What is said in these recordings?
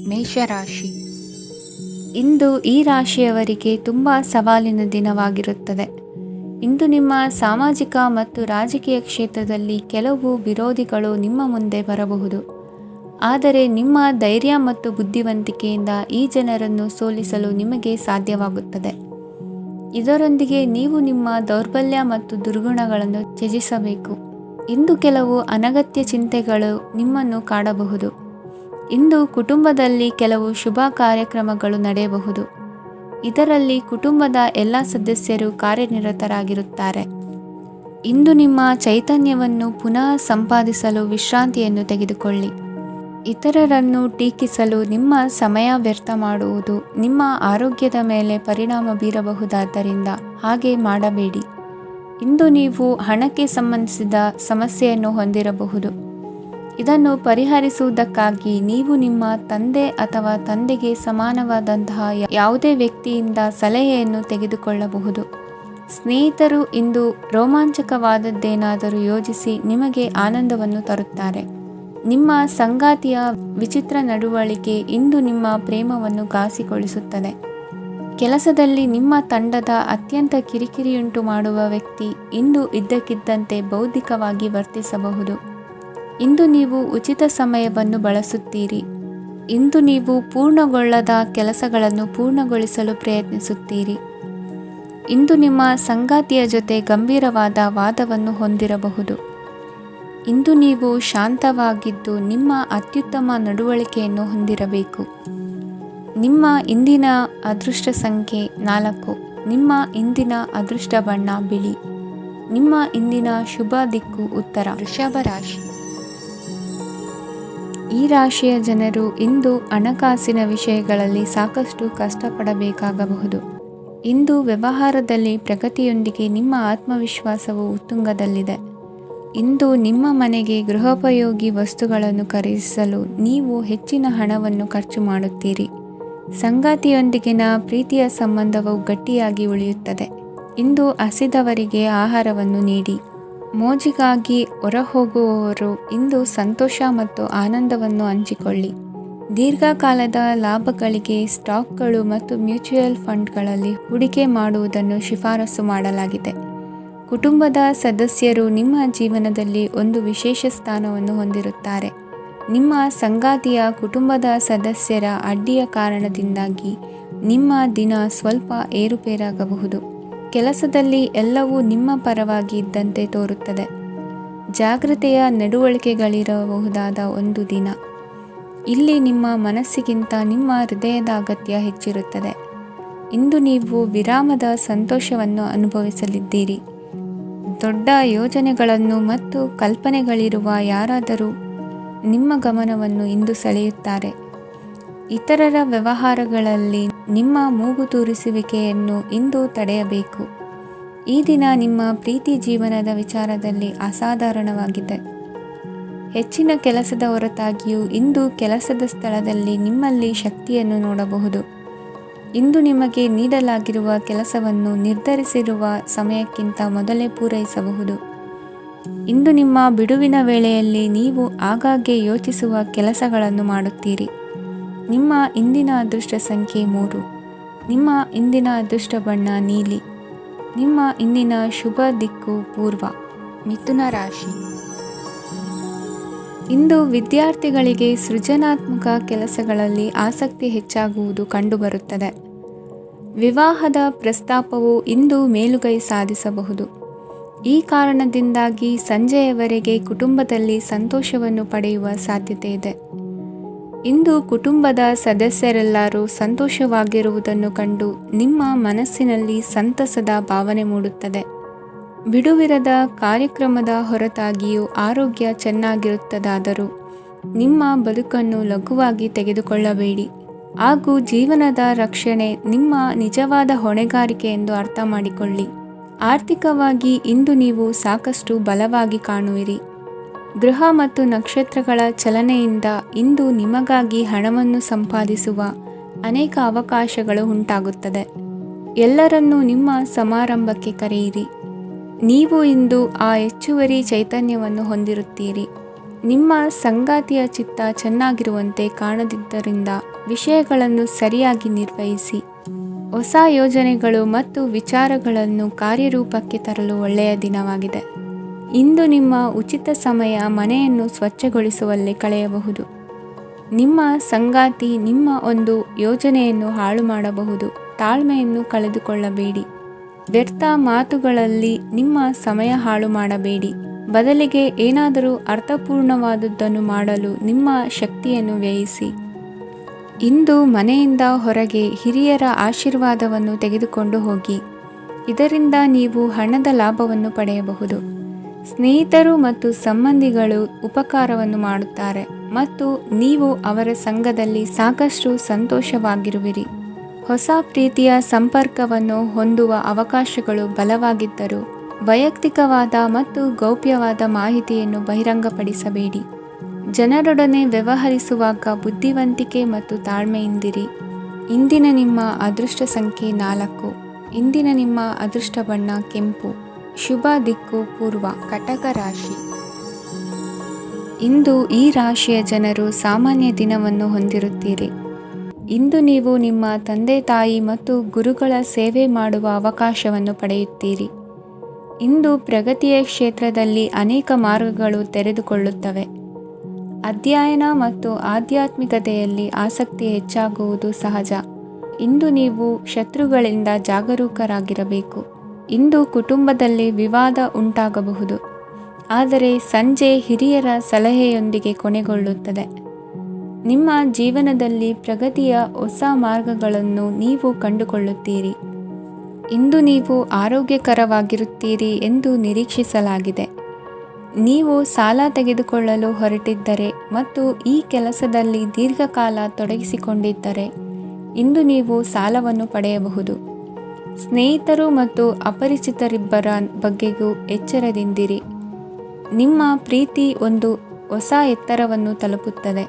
ಮೇಷರಾಶಿ. ಇಂದು ಈ ರಾಶಿಯವರಿಗೆ ತುಂಬ ಸವಾಲಿನ ದಿನವಾಗಿರುತ್ತದೆ. ಇಂದು ನಿಮ್ಮ ಸಾಮಾಜಿಕ ಮತ್ತು ರಾಜಕೀಯ ಕ್ಷೇತ್ರದಲ್ಲಿ ಕೆಲವು ವಿರೋಧಿಗಳು ನಿಮ್ಮ ಮುಂದೆ ಬರಬಹುದು. ಆದರೆ ನಿಮ್ಮ ಧೈರ್ಯ ಮತ್ತು ಬುದ್ಧಿವಂತಿಕೆಯಿಂದ ಈ ಜನರನ್ನು ಸೋಲಿಸಲು ನಿಮಗೆ ಸಾಧ್ಯವಾಗುತ್ತದೆ. ಇದರೊಂದಿಗೆ ನೀವು ನಿಮ್ಮ ದೌರ್ಬಲ್ಯ ಮತ್ತು ದುರ್ಗುಣಗಳನ್ನು ತ್ಯಜಿಸಬೇಕು. ಇಂದು ಕೆಲವು ಅನಗತ್ಯ ಚಿಂತೆಗಳು ನಿಮ್ಮನ್ನು ಕಾಡಬಹುದು. ಇಂದು ಕುಟುಂಬದಲ್ಲಿ ಕೆಲವು ಶುಭ ಕಾರ್ಯಕ್ರಮಗಳು ನಡೆಯಬಹುದು. ಇದರಲ್ಲಿ ಕುಟುಂಬದ ಎಲ್ಲ ಸದಸ್ಯರು ಕಾರ್ಯನಿರತರಾಗಿರುತ್ತಾರೆ. ಇಂದು ನಿಮ್ಮ ಚೈತನ್ಯವನ್ನು ಪುನಃ ಸಂಪಾದಿಸಲು ವಿಶ್ರಾಂತಿಯನ್ನು ತೆಗೆದುಕೊಳ್ಳಿ. ಇತರರನ್ನು ಟೀಕಿಸಲು ನಿಮ್ಮ ಸಮಯ ವ್ಯರ್ಥ ಮಾಡುವುದು ನಿಮ್ಮ ಆರೋಗ್ಯದ ಮೇಲೆ ಪರಿಣಾಮ ಬೀರಬಹುದಾದ್ದರಿಂದ ಹಾಗೆ ಮಾಡಬೇಡಿ. ಇಂದು ನೀವು ಹಣಕ್ಕೆ ಸಂಬಂಧಿಸಿದ ಸಮಸ್ಯೆಯನ್ನು ಹೊಂದಿರಬಹುದು. ಇದನ್ನು ಪರಿಹರಿಸುವುದಕ್ಕಾಗಿ ನೀವು ನಿಮ್ಮ ತಂದೆ ಅಥವಾ ತಂದೆಗೆ ಸಮಾನವಾದಂತಹ ಯಾವುದೇ ವ್ಯಕ್ತಿಯಿಂದ ಸಲಹೆಯನ್ನು ತೆಗೆದುಕೊಳ್ಳಬಹುದು. ಸ್ನೇಹಿತರು ಇಂದು ರೋಮಾಂಚಕವಾದದ್ದೇನಾದರೂ ಯೋಜಿಸಿ ನಿಮಗೆ ಆನಂದವನ್ನು ತರುತ್ತಾರೆ. ನಿಮ್ಮ ಸಂಗಾತಿಯ ವಿಚಿತ್ರ ನಡವಳಿಕೆ ಇಂದು ನಿಮ್ಮ ಪ್ರೇಮವನ್ನು ಘಾಸಿಗೊಳಿಸುತ್ತದೆ. ಕೆಲಸದಲ್ಲಿ ನಿಮ್ಮ ತಂಡದ ಅತ್ಯಂತ ಕಿರಿಕಿರಿಯುಂಟು ಮಾಡುವ ವ್ಯಕ್ತಿ ಇಂದು ಇದ್ದಕ್ಕಿದ್ದಂತೆ ಬೌದ್ಧಿಕವಾಗಿ ವರ್ತಿಸಬಹುದು. ಇಂದು ನೀವು ಉಚಿತ ಸಮಯವನ್ನು ಬಳಸುತ್ತೀರಿ. ಇಂದು ನೀವು ಪೂರ್ಣಗೊಳ್ಳದ ಕೆಲಸಗಳನ್ನು ಪೂರ್ಣಗೊಳಿಸಲು ಪ್ರಯತ್ನಿಸುತ್ತೀರಿ. ಇಂದು ನಿಮ್ಮ ಸಂಗಾತಿಯ ಜೊತೆ ಗಂಭೀರವಾದ ವಾದವನ್ನು ಹೊಂದಿರಬಹುದು. ಇಂದು ನೀವು ಶಾಂತವಾಗಿದ್ದು ನಿಮ್ಮ ಅತ್ಯುತ್ತಮ ನಡವಳಿಕೆಯನ್ನು ಹೊಂದಿರಬೇಕು. ನಿಮ್ಮ ಇಂದಿನ ಅದೃಷ್ಟ ಸಂಖ್ಯೆ 4. ನಿಮ್ಮ ಇಂದಿನ ಅದೃಷ್ಟ ಬಣ್ಣ ಬಿಳಿ. ನಿಮ್ಮ ಇಂದಿನ ಶುಭ ದಿಕ್ಕು ಉತ್ತರ. ವೃಷಭ ರಾಶಿ. ಈ ರಾಶಿಯ ಜನರು ಇಂದು ಹಣಕಾಸಿನ ವಿಷಯಗಳಲ್ಲಿ ಸಾಕಷ್ಟು ಕಷ್ಟಪಡಬೇಕಾಗಬಹುದು. ಇಂದು ವ್ಯವಹಾರದಲ್ಲಿ ಪ್ರಗತಿಯೊಂದಿಗೆ ನಿಮ್ಮ ಆತ್ಮವಿಶ್ವಾಸವು ಉತ್ತುಂಗದಲ್ಲಿದೆ. ಇಂದು ನಿಮ್ಮ ಮನೆಗೆ ಗೃಹೋಪಯೋಗಿ ವಸ್ತುಗಳನ್ನು ಖರೀದಿಸಲು ನೀವು ಹೆಚ್ಚಿನ ಹಣವನ್ನು ಖರ್ಚು ಮಾಡುತ್ತೀರಿ. ಸಂಗಾತಿಯೊಂದಿಗಿನ ಪ್ರೀತಿಯ ಸಂಬಂಧವು ಗಟ್ಟಿಯಾಗಿ ಉಳಿಯುತ್ತದೆ. ಇಂದು ಹಸಿದವರಿಗೆ ಆಹಾರವನ್ನು ನೀಡಿ. ಮೋಜಿಗಾಗಿ ಹೊರಹೋಗುವವರು ಇಂದು ಸಂತೋಷ ಮತ್ತು ಆನಂದವನ್ನು ಹಂಚಿಕೊಳ್ಳಿ. ದೀರ್ಘಕಾಲದ ಲಾಭಗಳಿಗೆ ಸ್ಟಾಕ್ಗಳು ಮತ್ತು ಮ್ಯೂಚುವಲ್ ಫಂಡ್ಗಳಲ್ಲಿ ಹೂಡಿಕೆ ಮಾಡುವುದನ್ನು ಶಿಫಾರಸು ಮಾಡಲಾಗಿದೆ. ಕುಟುಂಬದ ಸದಸ್ಯರು ನಿಮ್ಮ ಜೀವನದಲ್ಲಿ ಒಂದು ವಿಶೇಷ ಸ್ಥಾನವನ್ನು ಹೊಂದಿರುತ್ತಾರೆ. ನಿಮ್ಮ ಸಂಗಾತಿಯ ಕುಟುಂಬದ ಸದಸ್ಯರ ಅಡ್ಡಿಯ ಕಾರಣದಿಂದಾಗಿ ನಿಮ್ಮ ದಿನ ಸ್ವಲ್ಪ ಏರುಪೇರಾಗಬಹುದು. ಕೆಲಸದಲ್ಲಿ ಎಲ್ಲವೂ ನಿಮ್ಮ ಪರವಾಗಿ ಇದ್ದಂತೆ ತೋರುತ್ತದೆ. ಜಾಗೃತೆಯ ನಡವಳಿಕೆಗಳಿರಬಹುದಾದ ಒಂದು ದಿನ. ಇಲ್ಲಿ ನಿಮ್ಮ ಮನಸ್ಸಿಗಿಂತ ನಿಮ್ಮ ಹೃದಯದ ಅಗತ್ಯ ಹೆಚ್ಚಿರುತ್ತದೆ. ಇಂದು ನೀವು ವಿರಾಮದ ಸಂತೋಷವನ್ನು ಅನುಭವಿಸಲಿದ್ದೀರಿ. ದೊಡ್ಡ ಯೋಜನೆಗಳನ್ನು ಮತ್ತು ಕಲ್ಪನೆಗಳಿರುವ ಯಾರಾದರೂ ನಿಮ್ಮ ಗಮನವನ್ನು ಇಂದು ಸೆಳೆಯುತ್ತಾರೆ. ಇತರರ ವ್ಯವಹಾರಗಳಲ್ಲಿ ನಿಮ್ಮ ಮೂಗು ತೂರಿಸುವಿಕೆಯನ್ನು ಇಂದು ತಡೆಯಬೇಕು. ಈ ದಿನ ನಿಮ್ಮ ಪ್ರೀತಿ ಜೀವನದ ವಿಚಾರದಲ್ಲಿ ಅಸಾಧಾರಣವಾಗಿದೆ. ಹೆಚ್ಚಿನ ಕೆಲಸದ ಹೊರತಾಗಿಯೂ ಇಂದು ಕೆಲಸದ ಸ್ಥಳದಲ್ಲಿ ನಿಮ್ಮಲ್ಲಿ ಶಕ್ತಿಯನ್ನು ನೋಡಬಹುದು. ಇಂದು ನಿಮಗೆ ನೀಡಲಾಗಿರುವ ಕೆಲಸವನ್ನು ನಿರ್ಧರಿಸಿರುವ ಸಮಯಕ್ಕಿಂತ ಮೊದಲೇ ಪೂರೈಸಬಹುದು. ಇಂದು ನಿಮ್ಮ ಬಿಡುವಿನ ವೇಳೆಯಲ್ಲಿ ನೀವು ಆಗಾಗ್ಗೆ ಯೋಚಿಸುವ ಕೆಲಸಗಳನ್ನು ಮಾಡುತ್ತೀರಿ. ನಿಮ್ಮ ಇಂದಿನ ಅದೃಷ್ಟ ಸಂಖ್ಯೆ 3. ನಿಮ್ಮ ಇಂದಿನ ಅದೃಷ್ಟ ಬಣ್ಣ ನೀಲಿ. ನಿಮ್ಮ ಇಂದಿನ ಶುಭ ದಿಕ್ಕು ಪೂರ್ವ. ಮಿಥುನ ರಾಶಿ. ಇಂದು ವಿದ್ಯಾರ್ಥಿಗಳಿಗೆ ಸೃಜನಾತ್ಮಕ ಕೆಲಸಗಳಲ್ಲಿ ಆಸಕ್ತಿ ಹೆಚ್ಚಾಗುವುದು ಕಂಡುಬರುತ್ತದೆ. ವಿವಾಹದ ಪ್ರಸ್ತಾಪವು ಇಂದು ಮೇಲುಗೈ ಸಾಧಿಸಬಹುದು. ಈ ಕಾರಣದಿಂದಾಗಿ ಸಂಜೆಯವರೆಗೆ ಕುಟುಂಬದಲ್ಲಿ ಸಂತೋಷವನ್ನು ಪಡೆಯುವ ಸಾಧ್ಯತೆ ಇದೆ. ಇಂದು ಕುಟುಂಬದ ಸದಸ್ಯರೆಲ್ಲರೂ ಸಂತೋಷವಾಗಿರುವುದನ್ನು ಕಂಡು ನಿಮ್ಮ ಮನಸ್ಸಿನಲ್ಲಿ ಸಂತಸದ ಭಾವನೆ ಮೂಡುತ್ತದೆ. ಬಿಡುವಿರದ ಕಾರ್ಯಕ್ರಮದ ಹೊರತಾಗಿಯೂ ಆರೋಗ್ಯ ಚೆನ್ನಾಗಿರುತ್ತದಾದರೂ ನಿಮ್ಮ ಬದುಕನ್ನು ಲಘುವಾಗಿ ತೆಗೆದುಕೊಳ್ಳಬೇಡಿ ಹಾಗೂ ಜೀವನದ ರಕ್ಷಣೆ ನಿಮ್ಮ ನಿಜವಾದ ಹೊಣೆಗಾರಿಕೆ ಎಂದು ಅರ್ಥ ಮಾಡಿಕೊಳ್ಳಿ. ಆರ್ಥಿಕವಾಗಿ ಇಂದು ನೀವು ಸಾಕಷ್ಟು ಬಲವಾಗಿ ಕಾಣುವಿರಿ. ಗೃಹ ಮತ್ತು ನಕ್ಷತ್ರಗಳ ಚಲನೆಯಿಂದ ಇಂದು ನಿಮಗಾಗಿ ಹಣವನ್ನು ಸಂಪಾದಿಸುವ ಅನೇಕ ಅವಕಾಶಗಳು ಉಂಟಾಗುತ್ತದೆ. ಎಲ್ಲರನ್ನೂ ನಿಮ್ಮ ಸಮಾರಂಭಕ್ಕೆ ಕರೆಯಿರಿ. ನೀವು ಇಂದು ಆ ಹೆಚ್ಚುವರಿ ಚೈತನ್ಯವನ್ನು ಹೊಂದಿರುತ್ತೀರಿ. ನಿಮ್ಮ ಸಂಗಾತಿಯ ಚಿತ್ತ ಚೆನ್ನಾಗಿರುವಂತೆ ಕಾಣದಿದ್ದರಿಂದ ವಿಷಯಗಳನ್ನು ಸರಿಯಾಗಿ ನಿರ್ವಹಿಸಿ. ಹೊಸ ಯೋಜನೆಗಳು ಮತ್ತು ವಿಚಾರಗಳನ್ನು ಕಾರ್ಯರೂಪಕ್ಕೆ ತರಲು ಒಳ್ಳೆಯ ದಿನವಾಗಿದೆ. ಇಂದು ನಿಮ್ಮ ಉಚಿತ ಸಮಯ ಮನೆಯನ್ನು ಸ್ವಚ್ಛಗೊಳಿಸುವಲ್ಲಿ ಕಳೆಯಬಹುದು. ನಿಮ್ಮ ಸಂಗಾತಿ ನಿಮ್ಮ ಒಂದು ಯೋಜನೆಯನ್ನು ಹಾಳು ಮಾಡಬಹುದು. ತಾಳ್ಮೆಯನ್ನು ಕಳೆದುಕೊಳ್ಳಬೇಡಿ. ವ್ಯರ್ಥ ಮಾತುಗಳಲ್ಲಿ ನಿಮ್ಮ ಸಮಯ ಹಾಳು ಮಾಡಬೇಡಿ. ಬದಲಿಗೆ ಏನಾದರೂ ಅರ್ಥಪೂರ್ಣವಾದುದನ್ನು ಮಾಡಲು ನಿಮ್ಮ ಶಕ್ತಿಯನ್ನು ವ್ಯಯಿಸಿ. ಇಂದು ಮನೆಯಿಂದ ಹೊರಗೆ ಹಿರಿಯರ ಆಶೀರ್ವಾದವನ್ನು ತೆಗೆದುಕೊಂಡು ಹೋಗಿ. ಇದರಿಂದ ನೀವು ಹಣದ ಲಾಭವನ್ನು ಪಡೆಯಬಹುದು. ಸ್ನೇಹಿತರು ಮತ್ತು ಸಂಬಂಧಿಗಳು ಉಪಕಾರವನ್ನು ಮಾಡುತ್ತಾರೆ ಮತ್ತು ನೀವು ಅವರ ಸಂಘದಲ್ಲಿ ಸಾಕಷ್ಟು ಸಂತೋಷವಾಗಿರುವಿರಿ. ಹೊಸ ಪ್ರೀತಿಯ ಸಂಪರ್ಕವನ್ನು ಹೊಂದುವ ಅವಕಾಶಗಳು ಬಲವಾಗಿದ್ದರೂ ವೈಯಕ್ತಿಕವಾದ ಮತ್ತು ಗೌಪ್ಯವಾದ ಮಾಹಿತಿಯನ್ನು ಬಹಿರಂಗಪಡಿಸಬೇಡಿ. ಜನರೊಡನೆ ವ್ಯವಹರಿಸುವಾಗ ಬುದ್ಧಿವಂತಿಕೆ ಮತ್ತು ತಾಳ್ಮೆಯಿಂದಿರಿ. ಇಂದಿನ ನಿಮ್ಮ ಅದೃಷ್ಟ ಸಂಖ್ಯೆ 4. ಇಂದಿನ ನಿಮ್ಮ ಅದೃಷ್ಟ ಬಣ್ಣ ಕೆಂಪು. ಶುಭ ದಿಕ್ಕು ಪೂರ್ವ. ಕಟಕ ರಾಶಿ. ಇಂದು ಈ ರಾಶಿಯ ಜನರು ಸಾಮಾನ್ಯ ದಿನವನ್ನು ಹೊಂದಿರುತ್ತೀರಿ. ಇಂದು ನೀವು ನಿಮ್ಮ ತಂದೆ ತಾಯಿ ಮತ್ತು ಗುರುಗಳ ಸೇವೆ ಮಾಡುವ ಅವಕಾಶವನ್ನು ಪಡೆಯುತ್ತೀರಿ. ಇಂದು ಪ್ರಗತಿಯ ಕ್ಷೇತ್ರದಲ್ಲಿ ಅನೇಕ ಮಾರ್ಗಗಳು ತೆರೆದುಕೊಳ್ಳುತ್ತವೆ. ಅಧ್ಯಯನ ಮತ್ತು ಆಧ್ಯಾತ್ಮಿಕತೆಯಲ್ಲಿ ಆಸಕ್ತಿ ಹೆಚ್ಚಾಗುವುದು ಸಹಜ. ಇಂದು ನೀವು ಶತ್ರುಗಳಿಂದ ಜಾಗರೂಕರಾಗಿರಬೇಕು. ಇಂದು ಕುಟುಂಬದಲ್ಲಿ ವಿವಾದ ಉಂಟಾಗಬಹುದು, ಆದರೆ ಸಂಜೆ ಹಿರಿಯರ ಸಲಹೆಯೊಂದಿಗೆ ಕೊನೆಗೊಳ್ಳುತ್ತದೆ. ನಿಮ್ಮ ಜೀವನದಲ್ಲಿ ಪ್ರಗತಿಯ ಹೊಸ ಮಾರ್ಗಗಳನ್ನು ನೀವು ಕಂಡುಕೊಳ್ಳುತ್ತೀರಿ. ಇಂದು ನೀವು ಆರೋಗ್ಯಕರವಾಗಿರುತ್ತೀರಿ ಎಂದು ನಿರೀಕ್ಷಿಸಲಾಗಿದೆ. ನೀವು ಸಾಲ ತೆಗೆದುಕೊಳ್ಳಲು ಹೊರಟಿದ್ದರೆ ಮತ್ತು ಈ ಕೆಲಸದಲ್ಲಿ ದೀರ್ಘಕಾಲ ತೊಡಗಿಸಿಕೊಂಡಿದ್ದರೆ ಇಂದು ನೀವು ಸಾಲವನ್ನು ಪಡೆಯಬಹುದು. ಸ್ನೇಹಿತರು ಮತ್ತು ಅಪರಿಚಿತರಿಬ್ಬರ ಬಗ್ಗೆಗೂ ಎಚ್ಚರದಿಂದಿರಿ. ನಿಮ್ಮ ಪ್ರೀತಿ ಒಂದು ಹೊಸ ಎತ್ತರವನ್ನು ತಲುಪುತ್ತದೆ.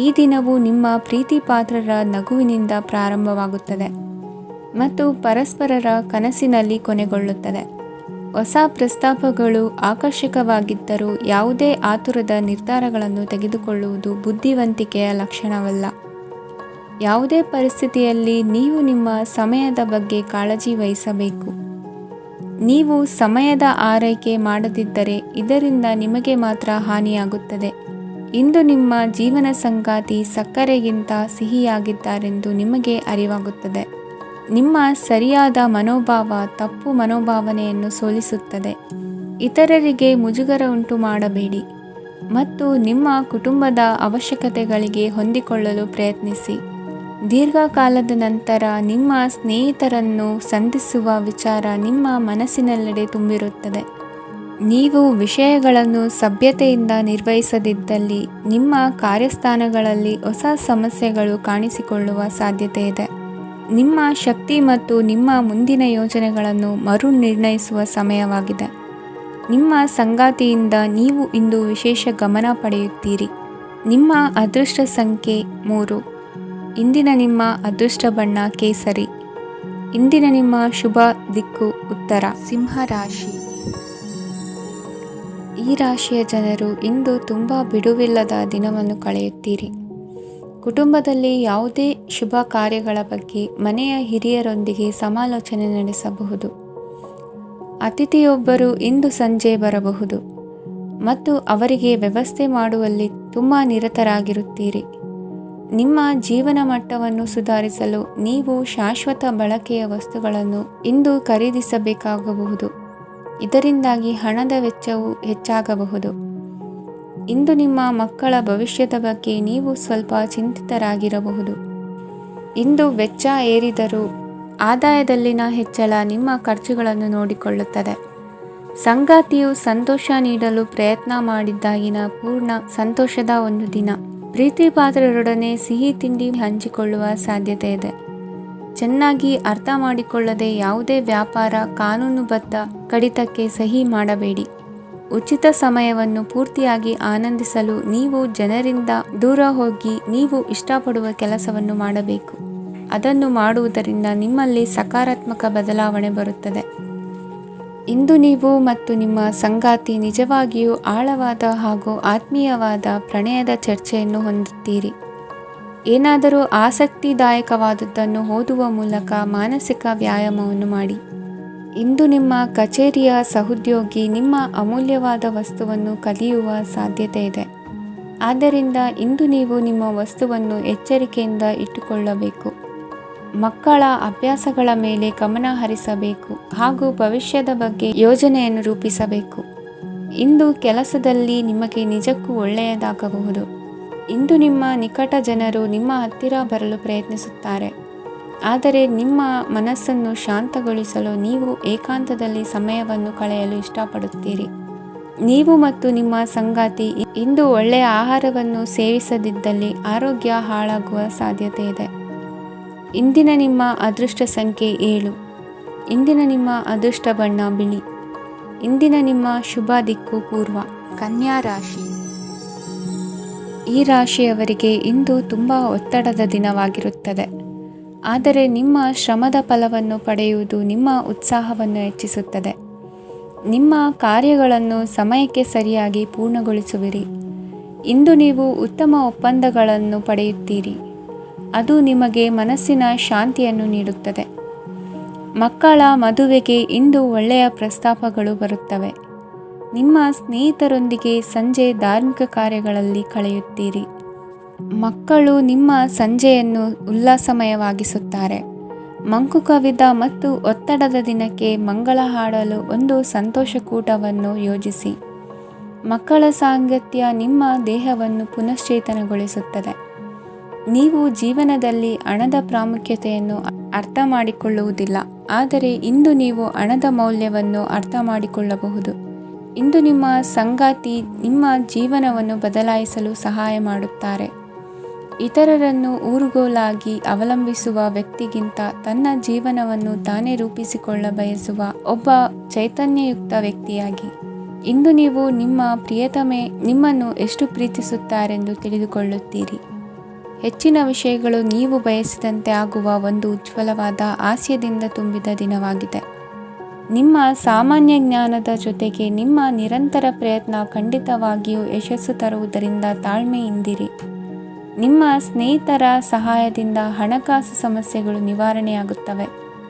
ಈ ದಿನವು ನಿಮ್ಮ ಪ್ರೀತಿ ಪಾತ್ರರ ನಗುವಿನಿಂದ ಪ್ರಾರಂಭವಾಗುತ್ತದೆ ಮತ್ತು ಪರಸ್ಪರರ ಕನಸಿನಲ್ಲಿ ಕೊನೆಗೊಳ್ಳುತ್ತದೆ. ಹೊಸ ಪ್ರಸ್ತಾಪಗಳು ಆಕರ್ಷಕವಾಗಿದ್ದರೂ ಯಾವುದೇ ಆತುರದ ನಿರ್ಧಾರಗಳನ್ನು ತೆಗೆದುಕೊಳ್ಳುವುದು ಬುದ್ಧಿವಂತಿಕೆಯ ಲಕ್ಷಣವಲ್ಲ. ಯಾವುದೇ ಪರಿಸ್ಥಿತಿಯಲ್ಲಿ ನೀವು ನಿಮ್ಮ ಸಮಯದ ಬಗ್ಗೆ ಕಾಳಜಿ ವಹಿಸಬೇಕು. ನೀವು ಸಮಯದ ಆರೈಕೆ ಮಾಡದಿದ್ದರೆ ಇದರಿಂದ ನಿಮಗೆ ಮಾತ್ರ ಹಾನಿಯಾಗುತ್ತದೆ. ಇಂದು ನಿಮ್ಮ ಜೀವನ ಸಂಗಾತಿ ಸಕ್ಕರೆಗಿಂತ ಸಿಹಿಯಾಗಿದ್ದಾರೆಂದು ನಿಮಗೆ ಅರಿವಾಗುತ್ತದೆ. ನಿಮ್ಮ ಸರಿಯಾದ ಮನೋಭಾವ ತಪ್ಪು ಮನೋಭಾವನೆಯನ್ನು ಸೋಲಿಸುತ್ತದೆ. ಇತರರಿಗೆ ಮುಜುಗರ ಉಂಟು ಮಾಡಬೇಡಿ ಮತ್ತು ನಿಮ್ಮ ಕುಟುಂಬದ ಅವಶ್ಯಕತೆಗಳಿಗೆ ಹೊಂದಿಕೊಳ್ಳಲು ಪ್ರಯತ್ನಿಸಿ. ದೀರ್ಘಕಾಲದ ನಂತರ ನಿಮ್ಮ ಸ್ನೇಹಿತರನ್ನು ಸಂಧಿಸುವ ವಿಚಾರ ನಿಮ್ಮ ಮನಸ್ಸಿನೆಲ್ಲೆಡೆ ತುಂಬಿರುತ್ತದೆ. ನೀವು ವಿಷಯಗಳನ್ನು ಸಭ್ಯತೆಯಿಂದ ನಿರ್ವಹಿಸದಿದ್ದಲ್ಲಿ ನಿಮ್ಮ ಕಾರ್ಯಸ್ಥಾನಗಳಲ್ಲಿ ಹೊಸ ಸಮಸ್ಯೆಗಳು ಕಾಣಿಸಿಕೊಳ್ಳುವ ಸಾಧ್ಯತೆ ಇದೆ. ನಿಮ್ಮ ಶಕ್ತಿ ಮತ್ತು ನಿಮ್ಮ ಮುಂದಿನ ಯೋಜನೆಗಳನ್ನು ಮರು ನಿರ್ಣಯಿಸುವ ಸಮಯವಾಗಿದೆ. ನಿಮ್ಮ ಸಂಗಾತಿಯಿಂದ ನೀವು ಇಂದು ವಿಶೇಷ ಗಮನ ಪಡೆಯುತ್ತೀರಿ. ನಿಮ್ಮ ಅದೃಷ್ಟ ಸಂಖ್ಯೆ 3. ಇಂದಿನ ನಿಮ್ಮ ಅದೃಷ್ಟ ಬಣ್ಣ ಕೇಸರಿ. ಇಂದಿನ ನಿಮ್ಮ ಶುಭ ದಿಕ್ಕು ಉತ್ತರ. ಸಿಂಹ ರಾಶಿ. ಈ ರಾಶಿಯ ಜನರು ಇಂದು ತುಂಬ ಬಿಡುವಿಲ್ಲದ ದಿನವನ್ನು ಕಳೆಯುತ್ತೀರಿ. ಕುಟುಂಬದಲ್ಲಿ ಯಾವುದೇ ಶುಭ ಕಾರ್ಯಗಳ ಬಗ್ಗೆ ಮನೆಯ ಹಿರಿಯರೊಂದಿಗೆ ಸಮಾಲೋಚನೆ ನಡೆಸಬಹುದು. ಅತಿಥಿಯೊಬ್ಬರು ಇಂದು ಸಂಜೆ ಬರಬಹುದು ಮತ್ತು ಅವರಿಗೆ ವ್ಯವಸ್ಥೆ ಮಾಡುವಲ್ಲಿ ತುಂಬ ನಿರತರಾಗಿರುತ್ತೀರಿ. ನಿಮ್ಮ ಜೀವನ ಮಟ್ಟವನ್ನು ಸುಧಾರಿಸಲು ನೀವು ಶಾಶ್ವತ ಬಳಕೆಯ ವಸ್ತುಗಳನ್ನು ಇಂದು ಖರೀದಿಸಬೇಕಾಗಬಹುದು. ಇದರಿಂದಾಗಿ ಹಣದ ವೆಚ್ಚವು ಹೆಚ್ಚಾಗಬಹುದು. ಇಂದು ನಿಮ್ಮ ಮಕ್ಕಳ ಭವಿಷ್ಯದ ಬಗ್ಗೆ ನೀವು ಸ್ವಲ್ಪ ಚಿಂತಿತರಾಗಿರಬಹುದು. ಇಂದು ವೆಚ್ಚ ಏರಿದರೂ ಆದಾಯದಲ್ಲಿನ ಹೆಚ್ಚಳ ನಿಮ್ಮ ಖರ್ಚುಗಳನ್ನು ನೋಡಿಕೊಳ್ಳುತ್ತದೆ. ಸಂಗಾತಿಯು ಸಂತೋಷ ನೀಡಲು ಪ್ರಯತ್ನ ಮಾಡಿದ್ದಾಗಿನ ಪೂರ್ಣ ಸಂತೋಷದ ಒಂದು ದಿನ. ಪ್ರೀತಿ ಪಾತ್ರರೊಡನೆ ಸಿಹಿ ತಿಂಡಿ ಹಂಚಿಕೊಳ್ಳುವ ಸಾಧ್ಯತೆ ಇದೆ. ಚೆನ್ನಾಗಿ ಅರ್ಥ ಮಾಡಿಕೊಳ್ಳದೆ ಯಾವುದೇ ವ್ಯಾಪಾರ ಕಾನೂನುಬದ್ಧ ಕಡಿತಕ್ಕೆ ಸಹಿ ಮಾಡಬೇಡಿ. ಉಚಿತ ಸಮಯವನ್ನು ಪೂರ್ತಿಯಾಗಿ ಆನಂದಿಸಲು ನೀವು ಜನರಿಂದ ದೂರ ಹೋಗಿ ನೀವು ಇಷ್ಟಪಡುವ ಕೆಲಸವನ್ನು ಮಾಡಬೇಕು. ಅದನ್ನು ಮಾಡುವುದರಿಂದ ನಿಮ್ಮಲ್ಲಿ ಸಕಾರಾತ್ಮಕ ಬದಲಾವಣೆ ಬರುತ್ತದೆ. ಇಂದು ನೀವು ಮತ್ತು ನಿಮ್ಮ ಸಂಗಾತಿ ನಿಜವಾಗಿಯೂ ಆಳವಾದ ಹಾಗೂ ಆತ್ಮೀಯವಾದ ಪ್ರಣಯದ ಚರ್ಚೆಯನ್ನು ಹೊಂದುತ್ತೀರಿ. ಏನಾದರೂ ಆಸಕ್ತಿದಾಯಕವಾದದ್ದನ್ನು ಓದುವ ಮೂಲಕ ಮಾನಸಿಕ ವ್ಯಾಯಾಮವನ್ನು ಮಾಡಿ. ಇಂದು ನಿಮ್ಮ ಕಚೇರಿಯ ಸಹೋದ್ಯೋಗಿ ನಿಮ್ಮ ಅಮೂಲ್ಯವಾದ ವಸ್ತುವನ್ನು ಕದಿಯುವ ಸಾಧ್ಯತೆ ಇದೆ. ಆದ್ದರಿಂದ ಇಂದು ನೀವು ನಿಮ್ಮ ವಸ್ತುವನ್ನು ಎಚ್ಚರಿಕೆಯಿಂದ ಇಟ್ಟುಕೊಳ್ಳಬೇಕು. ಮಕ್ಕಳ ಅಭ್ಯಾಸಗಳ ಮೇಲೆ ಗಮನ ಹರಿಸಬೇಕು ಹಾಗೂ ಭವಿಷ್ಯದ ಬಗ್ಗೆ ಯೋಜನೆಯನ್ನು ರೂಪಿಸಬೇಕು. ಇಂದು ಕೆಲಸದಲ್ಲಿ ನಿಮಗೆ ನಿಜಕ್ಕೂ ಒಳ್ಳೆಯದಾಗಬಹುದು. ಇಂದು ನಿಮ್ಮ ನಿಕಟ ಜನರು ನಿಮ್ಮ ಹತ್ತಿರ ಬರಲು ಪ್ರಯತ್ನಿಸುತ್ತಾರೆ, ಆದರೆ ನಿಮ್ಮ ಮನಸ್ಸನ್ನು ಶಾಂತಗೊಳಿಸಲು ನೀವು ಏಕಾಂತದಲ್ಲಿ ಸಮಯವನ್ನು ಕಳೆಯಲು ಇಷ್ಟಪಡುತ್ತೀರಿ. ನೀವು ಮತ್ತು ನಿಮ್ಮ ಸಂಗಾತಿ ಇಂದು ಒಳ್ಳೆಯ ಆಹಾರವನ್ನು ಸೇವಿಸದಿದ್ದಲ್ಲಿ ಆರೋಗ್ಯ ಹಾಳಾಗುವ ಸಾಧ್ಯತೆ ಇದೆ. ಇಂದಿನ ನಿಮ್ಮ ಅದೃಷ್ಟ ಸಂಖ್ಯೆ 7. ಇಂದಿನ ನಿಮ್ಮ ಅದೃಷ್ಟ ಬಣ್ಣ ಬಿಳಿ. ಇಂದಿನ ನಿಮ್ಮ ಶುಭ ದಿಕ್ಕು ಪೂರ್ವ. ಕನ್ಯಾ ರಾಶಿ. ಈ ರಾಶಿಯವರಿಗೆ ಇಂದು ತುಂಬ ಒತ್ತಡದ ದಿನವಾಗಿರುತ್ತದೆ. ಆದರೆ ನಿಮ್ಮ ಶ್ರಮದ ಫಲವನ್ನು ಪಡೆಯುವುದು ನಿಮ್ಮ ಉತ್ಸಾಹವನ್ನು ಹೆಚ್ಚಿಸುತ್ತದೆ. ನಿಮ್ಮ ಕಾರ್ಯಗಳನ್ನು ಸಮಯಕ್ಕೆ ಸರಿಯಾಗಿ ಪೂರ್ಣಗೊಳಿಸುವಿರಿ. ಇಂದು ನೀವು ಉತ್ತಮ ಒಪ್ಪಂದಗಳನ್ನು ಪಡೆಯುತ್ತೀರಿ. ಅದು ನಿಮಗೆ ಮನಸ್ಸಿನ ಶಾಂತಿಯನ್ನು ನೀಡುತ್ತದೆ. ಮಕ್ಕಳ ಮದುವೆಗೆ ಇಂದು ಒಳ್ಳೆಯ ಪ್ರಸ್ತಾಪಗಳು ಬರುತ್ತವೆ. ನಿಮ್ಮ ಸ್ನೇಹಿತರೊಂದಿಗೆ ಸಂಜೆ ಧಾರ್ಮಿಕ ಕಾರ್ಯಗಳಲ್ಲಿ ಕಳೆಯುತ್ತೀರಿ. ಮಕ್ಕಳು ನಿಮ್ಮ ಸಂಜೆಯನ್ನು ಉಲ್ಲಾಸಮಯವಾಗಿಸುತ್ತಾರೆ. ಮಂಕು ಕವಿದ ಮತ್ತು ಒತ್ತಡದ ದಿನಕ್ಕೆ ಮಂಗಳ ಹಾಡಲು ಒಂದು ಸಂತೋಷಕೂಟವನ್ನು ಯೋಜಿಸಿ. ಮಕ್ಕಳ ಸಾಂಗತ್ಯ ನಿಮ್ಮ ದೇಹವನ್ನು ಪುನಶ್ಚೇತನಗೊಳಿಸುತ್ತದೆ. ನೀವು ಜೀವನದಲ್ಲಿ ಹಣದ ಪ್ರಾಮುಖ್ಯತೆಯನ್ನು ಅರ್ಥ ಮಾಡಿಕೊಳ್ಳುವುದಿಲ್ಲ, ಆದರೆ ಇಂದು ನೀವು ಹಣದ ಮೌಲ್ಯವನ್ನು ಅರ್ಥ ಮಾಡಿಕೊಳ್ಳಬಹುದು. ಇಂದು ನಿಮ್ಮ ಸಂಗಾತಿ ನಿಮ್ಮ ಜೀವನವನ್ನು ಬದಲಾಯಿಸಲು ಸಹಾಯ ಮಾಡುತ್ತಾರೆ. ಇತರರನ್ನು ಊರುಗೋಲಾಗಿ ಅವಲಂಬಿಸುವ ವ್ಯಕ್ತಿಗಿಂತ ತನ್ನ ಜೀವನವನ್ನು ತಾನೇ ರೂಪಿಸಿಕೊಳ್ಳ ಬಯಸುವ ಒಬ್ಬ ಚೈತನ್ಯಯುಕ್ತ ವ್ಯಕ್ತಿಯಾಗಿ. ಇಂದು ನೀವು ನಿಮ್ಮ ಪ್ರಿಯತಮೆ ನಿಮ್ಮನ್ನು ಎಷ್ಟು ಪ್ರೀತಿಸುತ್ತಾರೆಂದು ತಿಳಿದುಕೊಳ್ಳುತ್ತೀರಿ. ಹೆಚ್ಚಿನ ವಿಷಯಗಳು ನೀವು ಬಯಸಿದಂತೆ ಆಗುವ ಒಂದು ಉಜ್ವಲವಾದ ಹಾಸ್ಯದಿಂದ ತುಂಬಿದ ದಿನವಾಗಿದೆ. ನಿಮ್ಮ ಸಾಮಾನ್ಯ ಜ್ಞಾನದ ಜೊತೆಗೆ ನಿಮ್ಮ ನಿರಂತರ ಪ್ರಯತ್ನ ಖಂಡಿತವಾಗಿಯೂ ಯಶಸ್ಸು ತರುವುದರಿಂದ ತಾಳ್ಮೆಯಿಂದಿರಿ. ನಿಮ್ಮ ಸ್ನೇಹಿತರ ಸಹಾಯದಿಂದ ಹಣಕಾಸು ಸಮಸ್ಯೆಗಳು ನಿವಾರಣೆಯಾಗುತ್ತವೆ.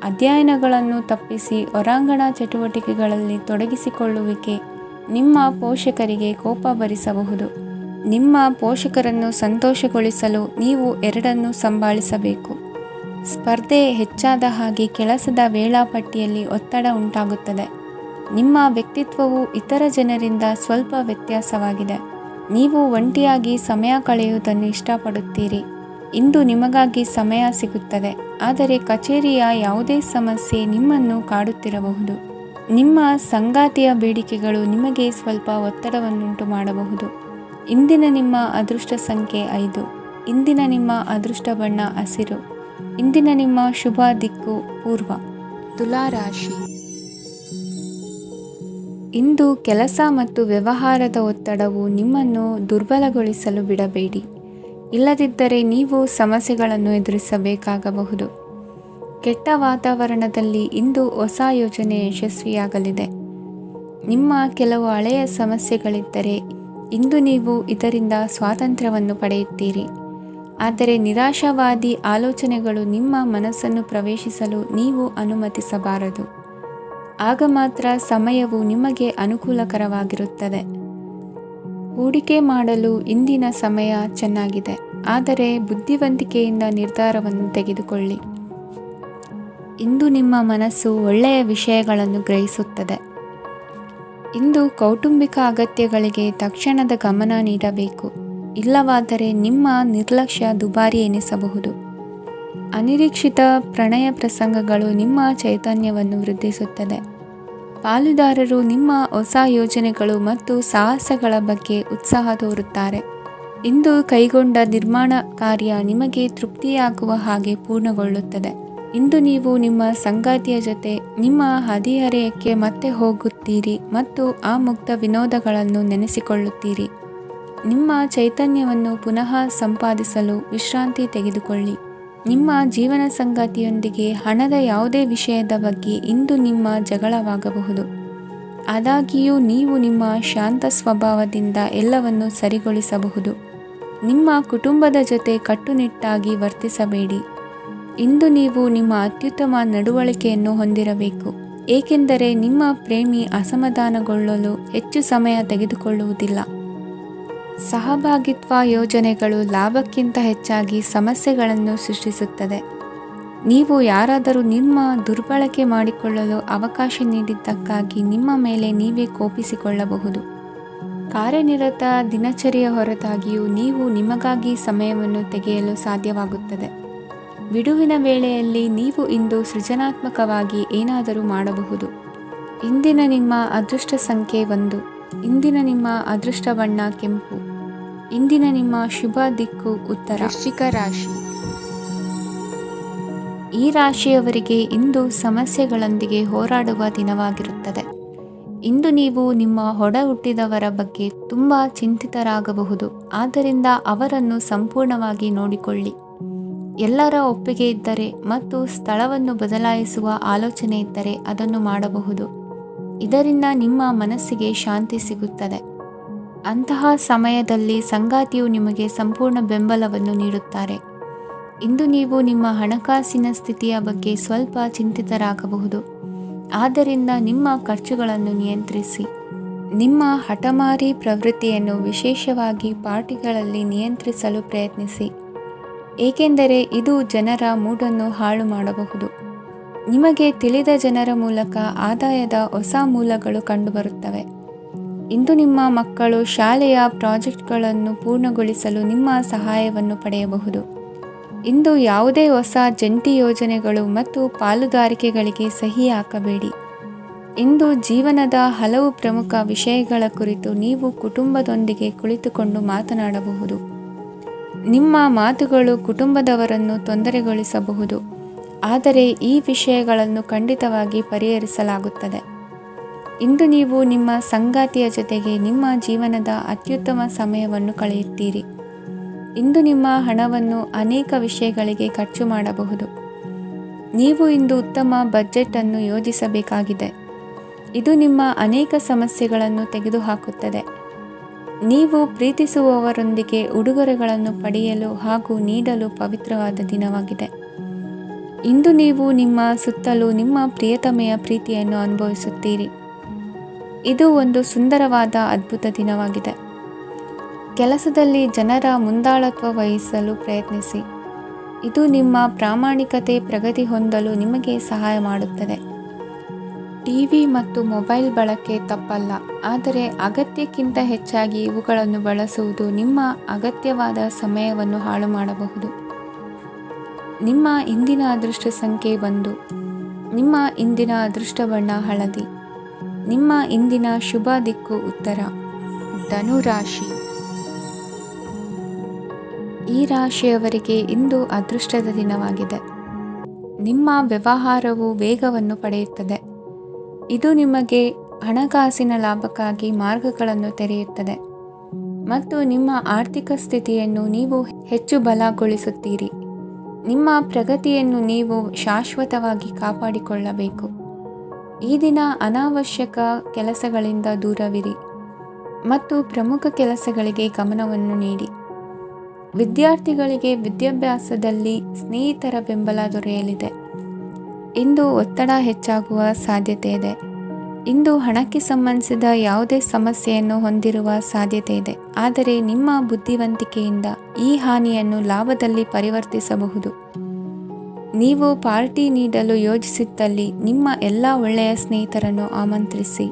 ಅಧ್ಯಯನಗಳನ್ನು ತಪ್ಪಿಸಿ ಹೊರಾಂಗಣ ಚಟುವಟಿಕೆಗಳಲ್ಲಿ ತೊಡಗಿಸಿಕೊಳ್ಳುವಿಕೆ ನಿಮ್ಮ ಪೋಷಕರಿಗೆ ಕೋಪ ಭರಿಸಬಹುದು. ನಿಮ್ಮ ಪೋಷಕರನ್ನು ಸಂತೋಷಗೊಳಿಸಲು ನೀವು ಎರಡನ್ನೂ ಸಂಭಾಳಿಸಬೇಕು. ಸ್ಪರ್ಧೆ ಹೆಚ್ಚಾದ ಹಾಗೆ ಕೆಲಸದ ವೇಳಾಪಟ್ಟಿಯಲ್ಲಿ ಒತ್ತಡ ಉಂಟಾಗುತ್ತದೆ. ನಿಮ್ಮ ವ್ಯಕ್ತಿತ್ವವು ಇತರ ಜನರಿಂದ ಸ್ವಲ್ಪ ವ್ಯತ್ಯಾಸವಾಗಿದೆ. ನೀವು ಒಂಟಿಯಾಗಿ ಸಮಯ ಕಳೆಯುವುದನ್ನು ಇಷ್ಟಪಡುತ್ತೀರಿ. ಇಂದು ನಿಮಗಾಗಿ ಸಮಯ ಸಿಗುತ್ತದೆ, ಆದರೆ ಕಚೇರಿಯ ಯಾವುದೇ ಸಮಸ್ಯೆ ನಿಮ್ಮನ್ನು ಕಾಡುತ್ತಿರಬಹುದು. ನಿಮ್ಮ ಸಂಗಾತಿಯ ಬೇಡಿಕೆಗಳು ನಿಮಗೆ ಸ್ವಲ್ಪ ಒತ್ತಡವನ್ನುಂಟು ಮಾಡಬಹುದು. ಇಂದಿನ ನಿಮ್ಮ ಅದೃಷ್ಟ ಸಂಖ್ಯೆ 5. ಇಂದಿನ ನಿಮ್ಮ ಅದೃಷ್ಟ ಬಣ್ಣ ಹಸಿರು. ಇಂದಿನ ನಿಮ್ಮ ಶುಭ ದಿಕ್ಕು ಪೂರ್ವ. ತುಲಾ ರಾಶಿ. ಇಂದು ಕೆಲಸ ಮತ್ತು ವ್ಯವಹಾರದ ಒತ್ತಡವು ನಿಮ್ಮನ್ನು ದುರ್ಬಲಗೊಳಿಸಲು ಬಿಡಬೇಡಿ. ಇಲ್ಲದಿದ್ದರೆ ನೀವು ಸಮಸ್ಯೆಗಳನ್ನು ಎದುರಿಸಬೇಕಾಗಬಹುದು. ಕೆಟ್ಟ ವಾತಾವರಣದಲ್ಲಿ ಇಂದು ಹೊಸ ಯೋಜನೆ ಯಶಸ್ವಿಯಾಗಲಿದೆ. ನಿಮ್ಮ ಕೆಲವು ಹಳೆಯ ಸಮಸ್ಯೆಗಳಿದ್ದರೆ ಇಂದು ನೀವು ಇದರಿಂದ ಸ್ವಾತಂತ್ರ್ಯವನ್ನು ಪಡೆಯುತ್ತೀರಿ. ಆದರೆ ನಿರಾಶಾವಾದಿ ಆಲೋಚನೆಗಳು ನಿಮ್ಮ ಮನಸ್ಸನ್ನು ಪ್ರವೇಶಿಸಲು ನೀವು ಅನುಮತಿಸಬಾರದು. ಆಗ ಮಾತ್ರ ಸಮಯವು ನಿಮಗೆ ಅನುಕೂಲಕರವಾಗಿರುತ್ತದೆ. ಹೂಡಿಕೆ ಮಾಡಲು ಇಂದಿನ ಸಮಯ ಚೆನ್ನಾಗಿದೆ, ಆದರೆ ಬುದ್ಧಿವಂತಿಕೆಯಿಂದ ನಿರ್ಧಾರವನ್ನು ತೆಗೆದುಕೊಳ್ಳಿ. ಇಂದು ನಿಮ್ಮ ಮನಸ್ಸು ಒಳ್ಳೆಯ ವಿಷಯಗಳನ್ನು ಗ್ರಹಿಸುತ್ತದೆ. ಇಂದು ಕೌಟುಂಬಿಕ ಅಗತ್ಯಗಳಿಗೆ ತಕ್ಷಣದ ಗಮನ ನೀಡಬೇಕು. ಇಲ್ಲವಾದರೆ ನಿಮ್ಮ ನಿರ್ಲಕ್ಷ್ಯ ದುಬಾರಿ ಎನಿಸಬಹುದು. ಅನಿರೀಕ್ಷಿತ ಪ್ರಣಯ ಪ್ರಸಂಗಗಳು ನಿಮ್ಮ ಚೈತನ್ಯವನ್ನು ವೃದ್ಧಿಸುತ್ತದೆ. ಪಾಲುದಾರರು ನಿಮ್ಮ ಹೊಸ ಯೋಜನೆಗಳು ಮತ್ತು ಸಾಹಸಗಳ ಬಗ್ಗೆ ಉತ್ಸಾಹ ತೋರುತ್ತಾರೆ. ಇಂದು ಕೈಗೊಂಡ ನಿರ್ಮಾಣ ಕಾರ್ಯ ನಿಮಗೆ ತೃಪ್ತಿಯಾಗುವ ಹಾಗೆ ಪೂರ್ಣಗೊಳ್ಳುತ್ತದೆ. ಇಂದು ನೀವು ನಿಮ್ಮ ಸಂಗಾತಿಯ ಜೊತೆ ನಿಮ್ಮ ಹದಿಹರೆಯಕ್ಕೆ ಮತ್ತೆ ಹೋಗುತ್ತೀರಿ ಮತ್ತು ಆ ಮುಗ್ಧ ವಿನೋದಗಳನ್ನು ನೆನೆಸಿಕೊಳ್ಳುತ್ತೀರಿ. ನಿಮ್ಮ ಚೈತನ್ಯವನ್ನು ಪುನಃ ಸಂಪಾದಿಸಲು ವಿಶ್ರಾಂತಿ ತೆಗೆದುಕೊಳ್ಳಿ. ನಿಮ್ಮ ಜೀವನ ಸಂಗಾತಿಯೊಂದಿಗೆ ಹಣದ ಯಾವುದೇ ವಿಷಯದ ಬಗ್ಗೆ ಇಂದು ನಿಮ್ಮ ಜಗಳವಾಗಬಹುದು. ಆದಾಗ್ಯೂ ನೀವು ನಿಮ್ಮ ಶಾಂತ ಸ್ವಭಾವದಿಂದ ಎಲ್ಲವನ್ನು ಸರಿಗೊಳಿಸಬಹುದು. ನಿಮ್ಮ ಕುಟುಂಬದ ಜೊತೆ ಕಟ್ಟುನಿಟ್ಟಾಗಿ ವರ್ತಿಸಬೇಡಿ. ಇಂದು ನೀವು ನಿಮ್ಮ ಅತ್ಯುತ್ತಮ ನಡವಳಿಕೆಯನ್ನು ಹೊಂದಿರಬೇಕು, ಏಕೆಂದರೆ ನಿಮ್ಮ ಪ್ರೇಮಿ ಅಸಮಾಧಾನಗೊಳ್ಳಲು ಹೆಚ್ಚು ಸಮಯ ತೆಗೆದುಕೊಳ್ಳುವುದಿಲ್ಲ. ಸಹಭಾಗಿತ್ವ ಯೋಜನೆಗಳು ಲಾಭಕ್ಕಿಂತ ಹೆಚ್ಚಾಗಿ ಸಮಸ್ಯೆಗಳನ್ನು ಸೃಷ್ಟಿಸುತ್ತದೆ. ನೀವು ಯಾರಾದರೂ ನಿಮ್ಮ ದುರ್ಬಳಕೆ ಮಾಡಿಕೊಳ್ಳಲು ಅವಕಾಶ ನೀಡಿದ್ದಕ್ಕಾಗಿ ನಿಮ್ಮ ಮೇಲೆ ನೀವೇ ಕೋಪಿಸಿಕೊಳ್ಳಬಹುದು. ಕಾರ್ಯನಿರತ ದಿನಚರಿಯ ಹೊರತಾಗಿಯೂ ನೀವು ನಿಮಗಾಗಿ ಸಮಯವನ್ನು ತೆಗೆಯಲು ಸಾಧ್ಯವಾಗುತ್ತದೆ. ಬಿಡುವಿನ ವೇಳೆಯಲ್ಲಿ ನೀವು ಇಂದು ಸೃಜನಾತ್ಮಕವಾಗಿ ಏನಾದರೂ ಮಾಡಬಹುದು. ಇಂದಿನ ನಿಮ್ಮ ಅದೃಷ್ಟ ಸಂಖ್ಯೆ 1. ಇಂದಿನ ನಿಮ್ಮ ಅದೃಷ್ಟ ಬಣ್ಣ ಕೆಂಪು. ಇಂದಿನ ನಿಮ್ಮ ಶುಭ ದಿಕ್ಕು ಉತ್ತರ. ವೃಶ್ಚಿಕ ರಾಶಿ. ಈ ರಾಶಿಯವರಿಗೆ ಇಂದು ಸಮಸ್ಯೆಗಳೊಂದಿಗೆ ಹೋರಾಡುವ ದಿನವಾಗಿರುತ್ತದೆ. ಇಂದು ನೀವು ನಿಮ್ಮ ಒಡ ಹುಟ್ಟಿದವರ ಬಗ್ಗೆ ತುಂಬ ಚಿಂತಿತರಾಗಬಹುದು. ಆದ್ದರಿಂದ ಅವರನ್ನು ಸಂಪೂರ್ಣವಾಗಿ ನೋಡಿಕೊಳ್ಳಿ. ಎಲ್ಲರ ಒಪ್ಪಿಗೆ ಇದ್ದರೆ ಮತ್ತು ಸ್ಥಳವನ್ನು ಬದಲಾಯಿಸುವ ಆಲೋಚನೆ ಇದ್ದರೆ ಅದನ್ನು ಮಾಡಬಹುದು. ಇದರಿಂದ ನಿಮ್ಮ ಮನಸ್ಸಿಗೆ ಶಾಂತಿ ಸಿಗುತ್ತದೆ. ಅಂತಹ ಸಮಯದಲ್ಲಿ ಸಂಗಾತಿಯು ನಿಮಗೆ ಸಂಪೂರ್ಣ ಬೆಂಬಲವನ್ನು ನೀಡುತ್ತಾರೆ. ಇಂದು ನೀವು ನಿಮ್ಮ ಹಣಕಾಸಿನ ಸ್ಥಿತಿಯ ಬಗ್ಗೆ ಸ್ವಲ್ಪ ಚಿಂತಿತರಾಗಬಹುದು. ಆದ್ದರಿಂದ ನಿಮ್ಮ ಖರ್ಚುಗಳನ್ನು ನಿಯಂತ್ರಿಸಿ. ನಿಮ್ಮ ಹಠಮಾರಿ ಪ್ರವೃತ್ತಿಯನ್ನು ವಿಶೇಷವಾಗಿ ಪಾರ್ಟಿಗಳಲ್ಲಿ ನಿಯಂತ್ರಿಸಲು ಪ್ರಯತ್ನಿಸಿ, ಏಕೆಂದರೆ ಇದು ಜನರ ಮೂಡನ್ನು ಹಾಳು ಮಾಡಬಹುದು. ನಿಮಗೆ ತಿಳಿದ ಜನರ ಮೂಲಕ ಆದಾಯದ ಹೊಸ ಮೂಲಗಳು ಕಂಡುಬರುತ್ತವೆ. ಇಂದು ನಿಮ್ಮ ಮಕ್ಕಳು ಶಾಲೆಯ ಪ್ರಾಜೆಕ್ಟ್ಗಳನ್ನು ಪೂರ್ಣಗೊಳಿಸಲು ನಿಮ್ಮ ಸಹಾಯವನ್ನು ಪಡೆಯಬಹುದು. ಇಂದು ಯಾವುದೇ ಹೊಸ ಜಂಟಿ ಯೋಜನೆಗಳು ಮತ್ತು ಪಾಲುದಾರಿಕೆಗಳಿಗೆ ಸಹಿ ಹಾಕಬೇಡಿ. ಇಂದು ಜೀವನದ ಹಲವು ಪ್ರಮುಖ ವಿಷಯಗಳ ಕುರಿತು ನೀವು ಕುಟುಂಬದೊಂದಿಗೆ ಕುಳಿತುಕೊಂಡು ಮಾತನಾಡಬಹುದು. ನಿಮ್ಮ ಮಾತುಗಳು ಕುಟುಂಬದವರನ್ನು ತೊಂದರೆಗೊಳಿಸಬಹುದು, ಆದರೆ ಈ ವಿಷಯಗಳನ್ನು ಖಂಡಿತವಾಗಿ ಪರಿಹರಿಸಲಾಗುತ್ತದೆ. ಇಂದು ನೀವು ನಿಮ್ಮ ಸಂಗಾತಿಯ ಜೊತೆಗೆ ನಿಮ್ಮ ಜೀವನದ ಅತ್ಯುತ್ತಮ ಸಮಯವನ್ನು ಕಳೆಯುತ್ತೀರಿ. ಇಂದು ನಿಮ್ಮ ಹಣವನ್ನು ಅನೇಕ ವಿಷಯಗಳಿಗೆ ಖರ್ಚು ಮಾಡಬಹುದು. ನೀವು ಇಂದು ಉತ್ತಮ ಬಜೆಟ್ ಅನ್ನು ಯೋಜಿಸಬೇಕಾಗಿದೆ. ಇದು ನಿಮ್ಮ ಅನೇಕ ಸಮಸ್ಯೆಗಳನ್ನು ತೆಗೆದುಹಾಕುತ್ತದೆ. ನೀವು ಪ್ರೀತಿಸುವವರೊಂದಿಗೆ ಉಡುಗೊರೆಗಳನ್ನು ಪಡೆಯಲು ಹಾಗೂ ನೀಡಲು ಪವಿತ್ರವಾದ ದಿನವಾಗಿದೆ. ಇಂದು ನೀವು ನಿಮ್ಮ ಸುತ್ತಲೂ ನಿಮ್ಮ ಪ್ರಿಯತಮೆಯ ಪ್ರೀತಿಯನ್ನು ಅನುಭವಿಸುತ್ತೀರಿ. ಇದು ಒಂದು ಸುಂದರವಾದ ಅದ್ಭುತ ದಿನವಾಗಿದೆ. ಕೆಲಸದಲ್ಲಿ ಜನರ ಮುಂದಾಳತ್ವ ವಹಿಸಲು ಪ್ರಯತ್ನಿಸಿ. ಇದು ನಿಮ್ಮ ಪ್ರಾಮಾಣಿಕತೆ ಪ್ರಗತಿ ಹೊಂದಲು ನಿಮಗೆ ಸಹಾಯ ಮಾಡುತ್ತದೆ. ಟಿವಿ ಮತ್ತು ಮೊಬೈಲ್ ಬಳಕೆ ತಪ್ಪಲ್ಲ, ಆದರೆ ಅಗತ್ಯಕ್ಕಿಂತ ಹೆಚ್ಚಾಗಿ ಇವುಗಳನ್ನು ಬಳಸುವುದು ನಿಮ್ಮ ಅಗತ್ಯವಾದ ಸಮಯವನ್ನು ಹಾಳು ಮಾಡಬಹುದು. ನಿಮ್ಮ ಇಂದಿನ ಅದೃಷ್ಟ ಸಂಖ್ಯೆ 1. ನಿಮ್ಮ ಇಂದಿನ ಅದೃಷ್ಟ ಬಣ್ಣ ಹಳದಿ. ನಿಮ್ಮ ಇಂದಿನ ಶುಭ ದಿಕ್ಕು ಉತ್ತರ. ಧನುರಾಶಿ. ಈ ರಾಶಿಯವರಿಗೆ ಇಂದು ಅದೃಷ್ಟದ ದಿನವಾಗಿದೆ. ನಿಮ್ಮ ವ್ಯವಹಾರವು ವೇಗವನ್ನು ಪಡೆಯುತ್ತದೆ. ಇದು ನಿಮಗೆ ಹಣಕಾಸಿನ ಲಾಭಕ್ಕಾಗಿ ಮಾರ್ಗಗಳನ್ನು ತೆರೆಯುತ್ತದೆ ಮತ್ತು ನಿಮ್ಮ ಆರ್ಥಿಕ ಸ್ಥಿತಿಯನ್ನು ನೀವು ಹೆಚ್ಚು ಬಲಗೊಳಿಸುತ್ತೀರಿ. ನಿಮ್ಮ ಪ್ರಗತಿಯನ್ನು ನೀವು ಶಾಶ್ವತವಾಗಿ ಕಾಪಾಡಿಕೊಳ್ಳಬೇಕು. ಈ ದಿನ ಅನಾವಶ್ಯಕ ಕೆಲಸಗಳಿಂದ ದೂರವಿರಿ ಮತ್ತು ಪ್ರಮುಖ ಕೆಲಸಗಳಿಗೆ ಗಮನವನ್ನು ನೀಡಿ. ವಿದ್ಯಾರ್ಥಿಗಳಿಗೆ ವಿದ್ಯಾಭ್ಯಾಸದಲ್ಲಿ ಸ್ನೇಹಿತರ ಬೆಂಬಲ ದೊರೆಯಲಿದೆ. ಇಂದು ಒತ್ತಡ ಹೆಚ್ಚಾಗುವ ಸಾಧ್ಯತೆ ಇದೆ. ಇಂದು ಹಣಕ್ಕೆ ಸಂಬಂಧಿಸಿದ ಯಾವುದೇ ಸಮಸ್ಯೆಯನ್ನು ಹೊಂದಿರುವ ಸಾಧ್ಯತೆ ಇದೆ, ಆದರೆ ನಿಮ್ಮ ಬುದ್ಧಿವಂತಿಕೆಯಿಂದ ಈ ಹಾನಿಯನ್ನು ಲಾಭದಲ್ಲಿ ಪರಿವರ್ತಿಸಬಹುದು. ನೀವು ಪಾರ್ಟಿ ನೀಡಲು ಯೋಜಿಸಿದ್ದಲ್ಲಿ ನಿಮ್ಮ ಎಲ್ಲ ಒಳ್ಳೆಯ ಸ್ನೇಹಿತರನ್ನು ಆಮಂತ್ರಿಸಿ.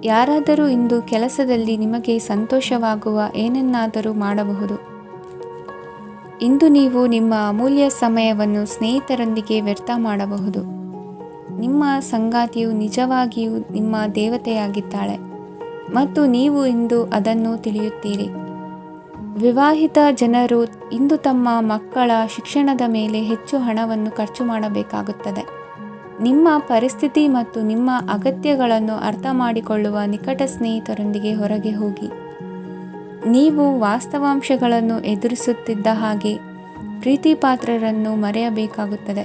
ಯಾರಾದರೂ ಇಂದು ಕೆಲಸದಲ್ಲಿ ನಿಮಗೆ ಸಂತೋಷವಾಗುವ ಏನನ್ನಾದರೂ ಮಾಡಬಹುದು. ಇಂದು ನೀವು ನಿಮ್ಮ ಅಮೂಲ್ಯ ಸಮಯವನ್ನು ಸ್ನೇಹಿತರೊಂದಿಗೆ ವ್ಯರ್ಥ ಮಾಡಬಹುದು. ನಿಮ್ಮ ಸಂಗಾತಿಯು ನಿಜವಾಗಿಯೂ ನಿಮ್ಮ ದೇವತೆಯಾಗಿದ್ದಾಳೆ ಮತ್ತು ನೀವು ಇಂದು ಅದನ್ನು ತಿಳಿಯುತ್ತೀರಿ. ವಿವಾಹಿತ ಜನರು ಇಂದು ತಮ್ಮ ಮಕ್ಕಳ ಶಿಕ್ಷಣದ ಮೇಲೆ ಹೆಚ್ಚು ಹಣವನ್ನು ಖರ್ಚು ಮಾಡಬೇಕಾಗುತ್ತದೆ. ನಿಮ್ಮ ಪರಿಸ್ಥಿತಿ ಮತ್ತು ನಿಮ್ಮ ಅಗತ್ಯಗಳನ್ನು ಅರ್ಥ ಮಾಡಿಕೊಳ್ಳುವ ನಿಕಟ ಸ್ನೇಹಿತರೊಂದಿಗೆ ಹೊರಗೆ ಹೋಗಿ. ನೀವು ವಾಸ್ತವಾಂಶಗಳನ್ನು ಎದುರಿಸುತ್ತಿದ್ದ ಹಾಗೆ ಪ್ರೀತಿಪಾತ್ರರನ್ನು ಮರೆಯಬೇಕಾಗುತ್ತದೆ.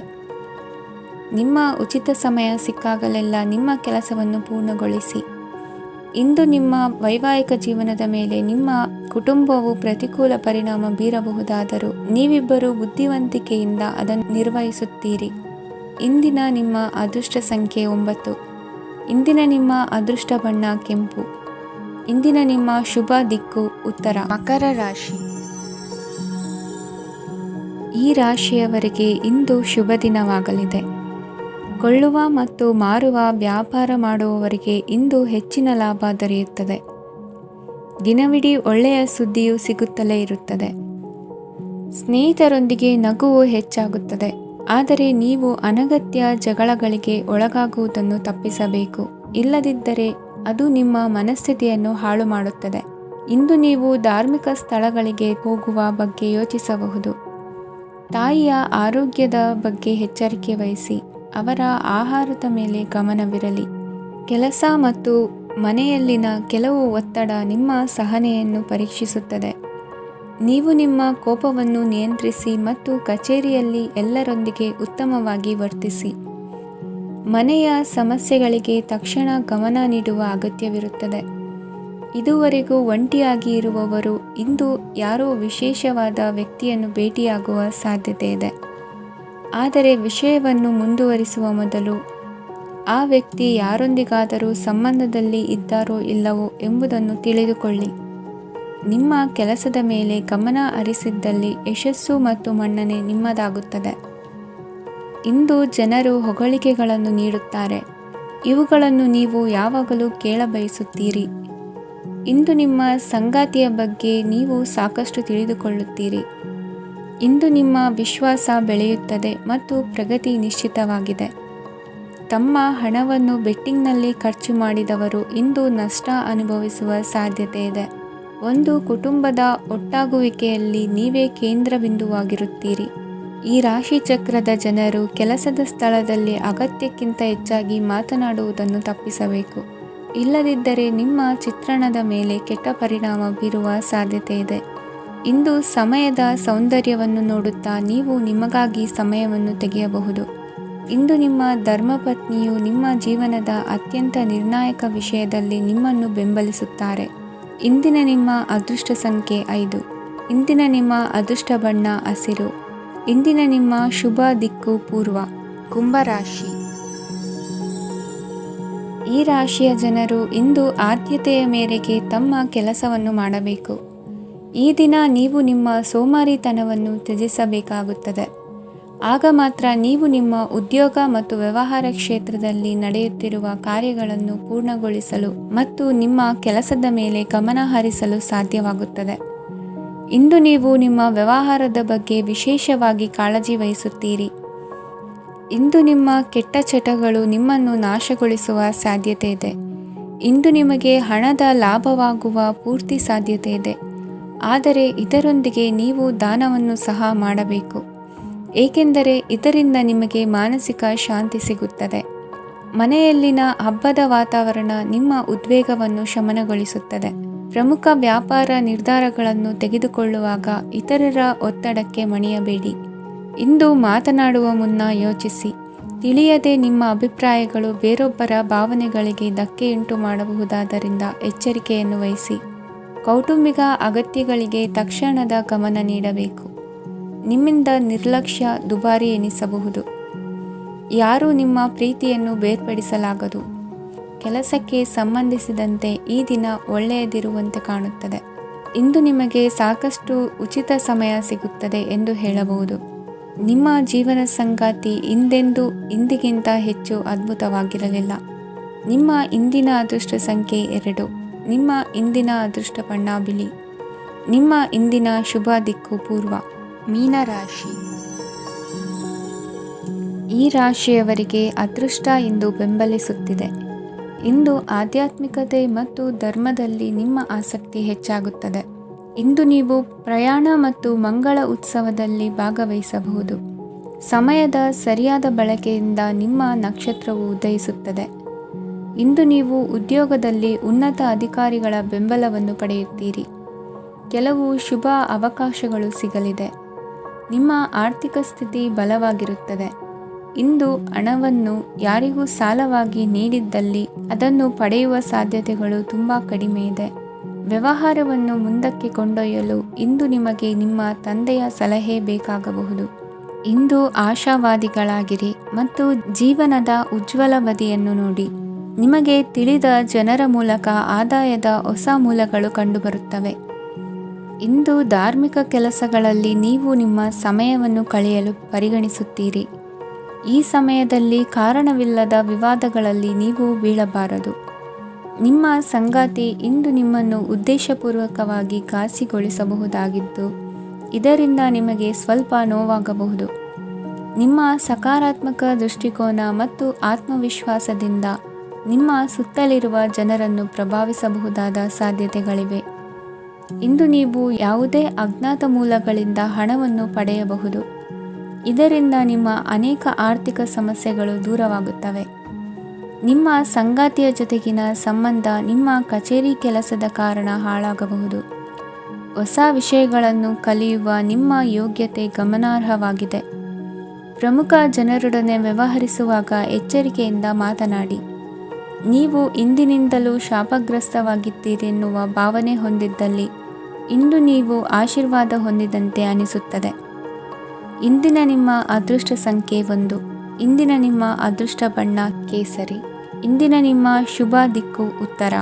ನಿಮ್ಮ ಉಚಿತ ಸಮಯ ಸಿಕ್ಕಾಗಲೆಲ್ಲ ನಿಮ್ಮ ಕೆಲಸವನ್ನು ಪೂರ್ಣಗೊಳಿಸಿ. ಇಂದು ನಿಮ್ಮ ವೈವಾಹಿಕ ಜೀವನದ ಮೇಲೆ ನಿಮ್ಮ ಕುಟುಂಬವು ಪ್ರತಿಕೂಲ ಪರಿಣಾಮ ಬೀರಬಹುದಾದರೂ ನೀವಿಬ್ಬರು ಬುದ್ಧಿವಂತಿಕೆಯಿಂದ ಅದನ್ನು ನಿರ್ವಹಿಸುತ್ತೀರಿ. ಇಂದಿನ ನಿಮ್ಮ ಅದೃಷ್ಟ ಸಂಖ್ಯೆ 9. ಇಂದಿನ ನಿಮ್ಮ ಅದೃಷ್ಟ ಬಣ್ಣ ಕೆಂಪು. ಇಂದಿನ ನಿಮ್ಮ ಶುಭ ದಿಕ್ಕು ಉತ್ತರ. ಮಕರ ರಾಶಿ. ಈ ರಾಶಿಯವರಿಗೆ ಇಂದು ಶುಭ ದಿನವಾಗಲಿದೆ. ಕೊಳ್ಳುವ ಮತ್ತು ಮಾರುವ ವ್ಯಾಪಾರ ಮಾಡುವವರಿಗೆ ಇಂದು ಹೆಚ್ಚಿನ ಲಾಭ ದೊರೆಯುತ್ತದೆ. ದಿನವಿಡೀ ಒಳ್ಳೆಯ ಸುದ್ದಿಯು ಸಿಗುತ್ತಲೇ ಇರುತ್ತದೆ. ಸ್ನೇಹಿತರೊಂದಿಗೆ ನಗುವು ಹೆಚ್ಚಾಗುತ್ತದೆ. ಆದರೆ ನೀವು ಅನಗತ್ಯ ಜಗಳಗಳಿಗೆ ಒಳಗಾಗುವುದನ್ನು ತಪ್ಪಿಸಬೇಕು. ಇಲ್ಲದಿದ್ದರೆ ಅದು ನಿಮ್ಮ ಮನಸ್ಥಿತಿಯನ್ನು ಹಾಳು ಮಾಡುತ್ತದೆ. ಇಂದು ನೀವು ಧಾರ್ಮಿಕ ಸ್ಥಳಗಳಿಗೆ ಹೋಗುವ ಬಗ್ಗೆ ಯೋಚಿಸಬಹುದು. ತಾಯಿಯ ಆರೋಗ್ಯದ ಬಗ್ಗೆ ಎಚ್ಚರಿಕೆ ವಹಿಸಿ. ಅವರ ಆಹಾರದ ಮೇಲೆ ಗಮನವಿರಲಿ. ಕೆಲಸ ಮತ್ತು ಮನೆಯಲ್ಲಿನ ಕೆಲವು ಒತ್ತಡ ನಿಮ್ಮ ಸಹನೆಯನ್ನು ಪರೀಕ್ಷಿಸುತ್ತದೆ. ನೀವು ನಿಮ್ಮ ಕೋಪವನ್ನು ನಿಯಂತ್ರಿಸಿ ಮತ್ತು ಕಚೇರಿಯಲ್ಲಿ ಎಲ್ಲರೊಂದಿಗೆ ಉತ್ತಮವಾಗಿ ವರ್ತಿಸಿ. ಮನೆಯ ಸಮಸ್ಯೆಗಳಿಗೆ ತಕ್ಷಣ ಗಮನ ನೀಡುವ ಅಗತ್ಯವಿರುತ್ತದೆ. ಇದುವರೆಗೂ ಒಂಟಿಯಾಗಿ ಇರುವವರು ಇಂದು ಯಾರೋ ವಿಶೇಷವಾದ ವ್ಯಕ್ತಿಯನ್ನು ಭೇಟಿಯಾಗುವ ಸಾಧ್ಯತೆ ಇದೆ. ಆದರೆ ವಿಷಯವನ್ನು ಮುಂದುವರಿಸುವ ಮೊದಲು ಆ ವ್ಯಕ್ತಿ ಯಾರೊಂದಿಗಾದರೂ ಸಂಬಂಧದಲ್ಲಿ ಇದ್ದಾರೋ ಇಲ್ಲವೋ ಎಂಬುದನ್ನು ತಿಳಿದುಕೊಳ್ಳಿ. ನಿಮ್ಮ ಕೆಲಸದ ಮೇಲೆ ಗಮನ ಹರಿಸಿದ್ದಲ್ಲಿ ಯಶಸ್ಸು ಮತ್ತು ಮನ್ನಣೆ ನಿಮ್ಮದಾಗುತ್ತದೆ. ಇಂದು ಜನರು ಹೊಗಳಿಕೆಗಳನ್ನು ನೀಡುತ್ತಾರೆ. ಇವುಗಳನ್ನು ನೀವು ಯಾವಾಗಲೂ ಕೇಳಬಯಸುತ್ತೀರಿ. ಇಂದು ನಿಮ್ಮ ಸಂಗಾತಿಯ ಬಗ್ಗೆ ನೀವು ಸಾಕಷ್ಟು ತಿಳಿದುಕೊಳ್ಳುತ್ತೀರಿ. ಇಂದು ನಿಮ್ಮ ವಿಶ್ವಾಸ ಬೆಳೆಯುತ್ತದೆ ಮತ್ತು ಪ್ರಗತಿ ನಿಶ್ಚಿತವಾಗಿದೆ. ತಮ್ಮ ಹಣವನ್ನು ಬೆಟ್ಟಿಂಗ್ನಲ್ಲಿ ಖರ್ಚು ಮಾಡಿದವರು ಇಂದು ನಷ್ಟ ಅನುಭವಿಸುವ ಸಾಧ್ಯತೆ ಇದೆ. ಒಂದು ಕುಟುಂಬದ ಒಟ್ಟಾಗುವಿಕೆಯಲ್ಲಿ ನೀವೇ ಕೇಂದ್ರ ಬಿಂದುವಾಗಿರುತ್ತೀರಿ. ಈ ರಾಶಿ ಚಕ್ರದ ಜನರು ಕೆಲಸದ ಸ್ಥಳದಲ್ಲಿ ಅಗತ್ಯಕ್ಕಿಂತ ಹೆಚ್ಚಾಗಿ ಮಾತನಾಡುವುದನ್ನು ತಪ್ಪಿಸಬೇಕು. ಇಲ್ಲದಿದ್ದರೆ ನಿಮ್ಮ ಚಿತ್ರಣದ ಮೇಲೆ ಕೆಟ್ಟ ಪರಿಣಾಮ ಬೀರುವ ಸಾಧ್ಯತೆ ಇದೆ. ಇಂದು ಸಮಯದ ಸೌಂದರ್ಯವನ್ನು ನೋಡುತ್ತಾ ನೀವು ನಿಮಗಾಗಿ ಸಮಯವನ್ನು ತೆಗೆಯಬಹುದು. ಇಂದು ನಿಮ್ಮ ಧರ್ಮಪತ್ನಿಯು ನಿಮ್ಮ ಜೀವನದ ಅತ್ಯಂತ ನಿರ್ಣಾಯಕ ವಿಷಯದಲ್ಲಿ ನಿಮ್ಮನ್ನು ಬೆಂಬಲಿಸುತ್ತಾರೆ. ಇಂದಿನ ನಿಮ್ಮ ಅದೃಷ್ಟ ಸಂಖ್ಯೆ 5. ಇಂದಿನ ನಿಮ್ಮ ಅದೃಷ್ಟ ಬಣ್ಣ ಹಸಿರು. ಇಂದಿನ ನಿಮ್ಮ ಶುಭ ದಿಕ್ಕು ಪೂರ್ವ. ಕುಂಭರಾಶಿ. ಈ ರಾಶಿಯ ಜನರು ಇಂದು ಆದ್ಯತೆಯ ಮೇರೆಗೆ ತಮ್ಮ ಕೆಲಸವನ್ನು ಮಾಡಬೇಕು. ಈ ದಿನ ನೀವು ನಿಮ್ಮ ಸೋಮಾರಿತನವನ್ನು ತ್ಯಜಿಸಬೇಕಾಗುತ್ತದೆ. ಆಗ ಮಾತ್ರ ನೀವು ನಿಮ್ಮ ಉದ್ಯೋಗ ಮತ್ತು ವ್ಯವಹಾರ ಕ್ಷೇತ್ರದಲ್ಲಿ ನಡೆಯುತ್ತಿರುವ ಕಾರ್ಯಗಳನ್ನು ಪೂರ್ಣಗೊಳಿಸಲು ಮತ್ತು ನಿಮ್ಮ ಕೆಲಸದ ಮೇಲೆ ಗಮನ ಹರಿಸಲು ಸಾಧ್ಯವಾಗುತ್ತದೆ. ಇಂದು ನೀವು ನಿಮ್ಮ ವ್ಯವಹಾರದ ಬಗ್ಗೆ ವಿಶೇಷವಾಗಿ ಕಾಳಜಿ ವಹಿಸುತ್ತೀರಿ. ಇಂದು ನಿಮ್ಮ ಕೆಟ್ಟ ಚಟಗಳು ನಿಮ್ಮನ್ನು ನಾಶಗೊಳಿಸುವ ಸಾಧ್ಯತೆ ಇದೆ. ಇಂದು ನಿಮಗೆ ಹಣದ ಲಾಭವಾಗುವ ಪೂರ್ತಿ ಸಾಧ್ಯತೆ ಇದೆ. ಆದರೆ ಇದರೊಂದಿಗೆ ನೀವು ದಾನವನ್ನು ಸಹ ಮಾಡಬೇಕು. ಏಕೆಂದರೆ ಇದರಿಂದ ನಿಮಗೆ ಮಾನಸಿಕ ಶಾಂತಿ ಸಿಗುತ್ತದೆ. ಮನೆಯಲ್ಲಿನ ಹಬ್ಬದ ವಾತಾವರಣ ನಿಮ್ಮ ಉದ್ವೇಗವನ್ನು ಶಮನಗೊಳಿಸುತ್ತದೆ. ಪ್ರಮುಖ ವ್ಯಾಪಾರ ನಿರ್ಧಾರಗಳನ್ನು ತೆಗೆದುಕೊಳ್ಳುವಾಗ ಇತರರ ಒತ್ತಡಕ್ಕೆ ಮಣಿಯಬೇಡಿ. ಇಂದು ಮಾತನಾಡುವ ಮುನ್ನ ಯೋಚಿಸಿ. ತಿಳಿಯದೆ ನಿಮ್ಮ ಅಭಿಪ್ರಾಯಗಳು ಬೇರೊಬ್ಬರ ಭಾವನೆಗಳಿಗೆ ಧಕ್ಕೆಯುಂಟು ಮಾಡಬಹುದಾದ್ದರಿಂದ ಎಚ್ಚರಿಕೆಯನ್ನು ವಹಿಸಿ. ಕೌಟುಂಬಿಕ ಅಗತ್ಯಗಳಿಗೆ ತಕ್ಷಣದ ಗಮನ ನೀಡಬೇಕು. ನಿಮ್ಮಿಂದ ನಿರ್ಲಕ್ಷ್ಯ ದುಬಾರಿ ಎನಿಸಬಹುದು. ಯಾರೂ ನಿಮ್ಮ ಪ್ರೀತಿಯನ್ನು ಬೇರ್ಪಡಿಸಲಾಗದು. ಕೆಲಸಕ್ಕೆ ಸಂಬಂಧಿಸಿದಂತೆ ಈ ದಿನ ಒಳ್ಳೆಯದಿರುವಂತೆ ಕಾಣುತ್ತದೆ. ಇಂದು ನಿಮಗೆ ಸಾಕಷ್ಟು ಉಚಿತ ಸಮಯ ಸಿಗುತ್ತದೆ ಎಂದು ಹೇಳಬಹುದು. ನಿಮ್ಮ ಜೀವನ ಸಂಗಾತಿ ಇಂದಿಗಿಂತ ಹೆಚ್ಚು ಅದ್ಭುತವಾಗಿರಲಿಲ್ಲ. ನಿಮ್ಮ ಇಂದಿನ ಅದೃಷ್ಟ ಸಂಖ್ಯೆ 2. ನಿಮ್ಮ ಇಂದಿನ ಅದೃಷ್ಟ ಬಣ್ಣ ಬಿಳಿ. ನಿಮ್ಮ ಇಂದಿನ ಶುಭ ದಿಕ್ಕು ಪೂರ್ವ. ಮೀನರಾಶಿ. ಈ ರಾಶಿಯವರಿಗೆ ಅದೃಷ್ಟ ಇಂದು ಬೆಂಬಲಿಸುತ್ತಿದೆ. ಇಂದು ಆಧ್ಯಾತ್ಮಿಕತೆ ಮತ್ತು ಧರ್ಮದಲ್ಲಿ ನಿಮ್ಮ ಆಸಕ್ತಿ ಹೆಚ್ಚಾಗುತ್ತದೆ. ಇಂದು ನೀವು ಪ್ರಯಾಣ ಮತ್ತು ಮಂಗಳ ಉತ್ಸವದಲ್ಲಿ ಭಾಗವಹಿಸಬಹುದು. ಸಮಯದ ಸರಿಯಾದ ಬಳಕೆಯಿಂದ ನಿಮ್ಮ ನಕ್ಷತ್ರವು ಉದಯಿಸುತ್ತದೆ. ಇಂದು ನೀವು ಉದ್ಯೋಗದಲ್ಲಿ ಉನ್ನತ ಅಧಿಕಾರಿಗಳ ಬೆಂಬಲವನ್ನು ಪಡೆಯುತ್ತೀರಿ. ಕೆಲವು ಶುಭ ಅವಕಾಶಗಳು ಸಿಗಲಿದೆ. ನಿಮ್ಮ ಆರ್ಥಿಕ ಸ್ಥಿತಿ ಬಲವಾಗಿರುತ್ತದೆ. ಇಂದು ಹಣವನ್ನು ಯಾರಿಗೂ ಸಾಲವಾಗಿ ನೀಡಿದ್ದಲ್ಲಿ ಅದನ್ನು ಪಡೆಯುವ ಸಾಧ್ಯತೆಗಳು ತುಂಬ ಕಡಿಮೆ ಇದೆ. ವ್ಯವಹಾರವನ್ನು ಮುಂದಕ್ಕೆ ಕೊಂಡೊಯ್ಯಲು ಇಂದು ನಿಮಗೆ ನಿಮ್ಮ ತಂದೆಯ ಸಲಹೆ ಬೇಕಾಗಬಹುದು. ಇಂದು ಆಶಾವಾದಿಗಳಾಗಿರಿ ಮತ್ತು ಜೀವನದ ಉಜ್ವಲ ಬದಿಯನ್ನು ನೋಡಿ. ನಿಮಗೆ ತಿಳಿದ ಜನರ ಮೂಲಕ ಆದಾಯದ ಹೊಸ ಮೂಲಗಳು ಕಂಡುಬರುತ್ತವೆ. ಇಂದು ಧಾರ್ಮಿಕ ಕೆಲಸಗಳಲ್ಲಿ ನೀವು ನಿಮ್ಮ ಸಮಯವನ್ನು ಕಳೆಯಲು ಪರಿಗಣಿಸುತ್ತೀರಿ. ಈ ಸಮಯದಲ್ಲಿ ಕಾರಣವಿಲ್ಲದ ವಿವಾದಗಳಲ್ಲಿ ನೀವು ಬೀಳಬಾರದು. ನಿಮ್ಮ ಸಂಗಾತಿ ಇಂದು ನಿಮ್ಮನ್ನು ಉದ್ದೇಶಪೂರ್ವಕವಾಗಿ ಘಾಸಿಗೊಳಿಸಬಹುದಾಗಿದ್ದು, ಇದರಿಂದ ನಿಮಗೆ ಸ್ವಲ್ಪ ನೋವಾಗಬಹುದು. ನಿಮ್ಮ ಸಕಾರಾತ್ಮಕ ದೃಷ್ಟಿಕೋನ ಮತ್ತು ಆತ್ಮವಿಶ್ವಾಸದಿಂದ ನಿಮ್ಮ ಸುತ್ತಲಿರುವ ಜನರನ್ನು ಪ್ರಭಾವಿಸಬಹುದಾದ ಸಾಧ್ಯತೆಗಳಿವೆ. ಇಂದು ನೀವು ಯಾವುದೇ ಅಜ್ಞಾತ ಮೂಲಗಳಿಂದ ಹಣವನ್ನು ಪಡೆಯಬಹುದು. ಇದರಿಂದ ನಿಮ್ಮ ಅನೇಕ ಆರ್ಥಿಕ ಸಮಸ್ಯೆಗಳು ದೂರವಾಗುತ್ತವೆ. ನಿಮ್ಮ ಸಂಗಾತಿಯ ಜೊತೆಗಿನ ಸಂಬಂಧ ನಿಮ್ಮ ಕಚೇರಿ ಕೆಲಸದ ಕಾರಣ ಹಾಳಾಗಬಹುದು. ಹೊಸ ವಿಷಯಗಳನ್ನು ಕಲಿಯುವ ನಿಮ್ಮ ಯೋಗ್ಯತೆ ಗಮನಾರ್ಹವಾಗಿದೆ. ಪ್ರಮುಖ ಜನರೊಡನೆ ವ್ಯವಹರಿಸುವಾಗ ಎಚ್ಚರಿಕೆಯಿಂದ ಮಾತನಾಡಿ. ನೀವು ಇಂದಿನಿಂದಲೂ ಶಾಪಗ್ರಸ್ತವಾಗಿದ್ದೀರೆನ್ನುವ ಭಾವನೆ ಹೊಂದಿದ್ದಲ್ಲಿ ಇಂದು ನೀವು ಆಶೀರ್ವಾದ ಹೊಂದಿದಂತೆ ಅನಿಸುತ್ತದೆ. ಇಂದಿನ ನಿಮ್ಮ ಅದೃಷ್ಟ ಸಂಖ್ಯೆ 1. ಇಂದಿನ ನಿಮ್ಮ ಅದೃಷ್ಟ ಬಣ್ಣ ಕೇಸರಿ. ಇಂದಿನ ನಿಮ್ಮ ಶುಭ ದಿಕ್ಕು ಉತ್ತರ.